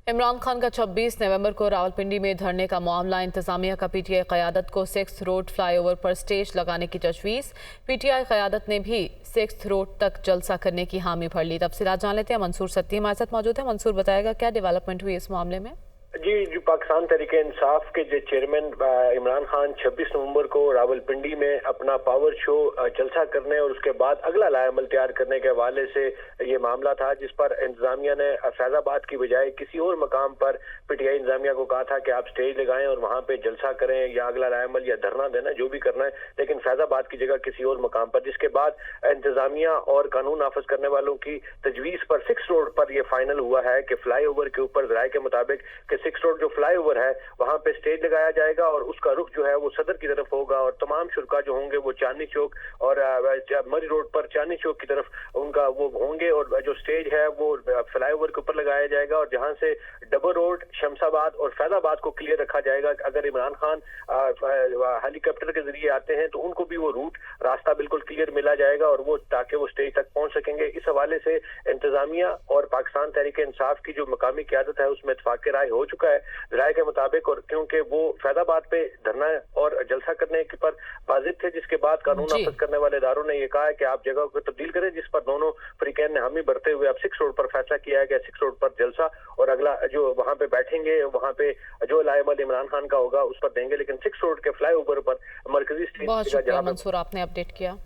इमरान खान का 26 नवंबर को रावलपिंडी में धरने का मामला। इंतजामिया का पीटीआई क़यादत को 6th रोड फ्लाईओवर पर स्टेज लगाने की तजवीज़। पीटीआई क़यादत ने भी 6th रोड तक जलसा करने की हामी भर ली। तफसीलात जान लेते हैं। मंसूर सत्ती हमारे साथ मौजूद है। मंसूर, बताएगा क्या डेवलपमेंट हुई इस मामले में? जी, जो पाकिस्तान तहरीक इंसाफ के जो चेयरमैन इमरान खान 26 नवंबर को रावलपिंडी में अपना पावर शो जलसा करने और उसके बाद अगला लाएअमल तैयार करने के हवाले से ये मामला था, जिस पर इंतजामिया ने फैजाबाद की बजाय किसी और मकाम पर पीटीआई इंतजामिया को कहा था कि आप स्टेज लगाएं और वहां पे जलसा करें या अगला लाएअमल या धरना देना जो भी करना है, लेकिन फैजाबाद की जगह किसी और मकाम पर। जिसके बाद इंतजामिया और कानून नाफिज करने वालों की तजवीज़ पर 6 रोड पर यह फाइनल हुआ है कि फ्लाई ओवर के ऊपर ज़राए के मुताबिक 6 रोड जो फ्लाई ओवर है वहां पे स्टेज लगाया जाएगा और उसका रुख जो है वो सदर की तरफ होगा और तमाम शुरका जो होंगे वो चांदनी चौक और मरी रोड पर चांदनी चौक की तरफ उनका वो होंगे और जो स्टेज है वो फ्लाई ओवर के ऊपर लगाया जाएगा और जहां से डबल रोड, शमशाबाद और फैजाबाद को क्लियर रखा जाएगा। अगर इमरान खान हेलीकॉप्टर के जरिए आते हैं तो उनको भी वो रूट रास्ता बिल्कुल क्लियर मिला जाएगा और वो ताकि वो स्टेज तक पहुंच सकेंगे। इस हवाले से इंतजामिया और पाकिस्तान तहरीक इंसाफ की जो मकामी क़यादत है उसमें इत्तेफाक राय हो चुका है राय के मुताबिक, और क्योंकि वो फैजाबाद पे धरना और जलसा करने के पर वाजिब थे, जिसके बाद कानून नाफिज करने वाले इदारों ने ये कहा है कि आप जगह को तब्दील करें, जिस पर दोनों फरीकैन ने हामी भरते हुए अब 6 रोड पर फैसला किया है कि 6 रोड पर जलसा और अगला जो वहां पे बैठेंगे वहां पे जो लाएअमल इमरान खान का होगा उस पर देंगे, लेकिन 6 रोड के फ्लाई ओवर पर मरकजी स्टेज बहुत शुक्रिया मंसूर, आपने अपडेट किया।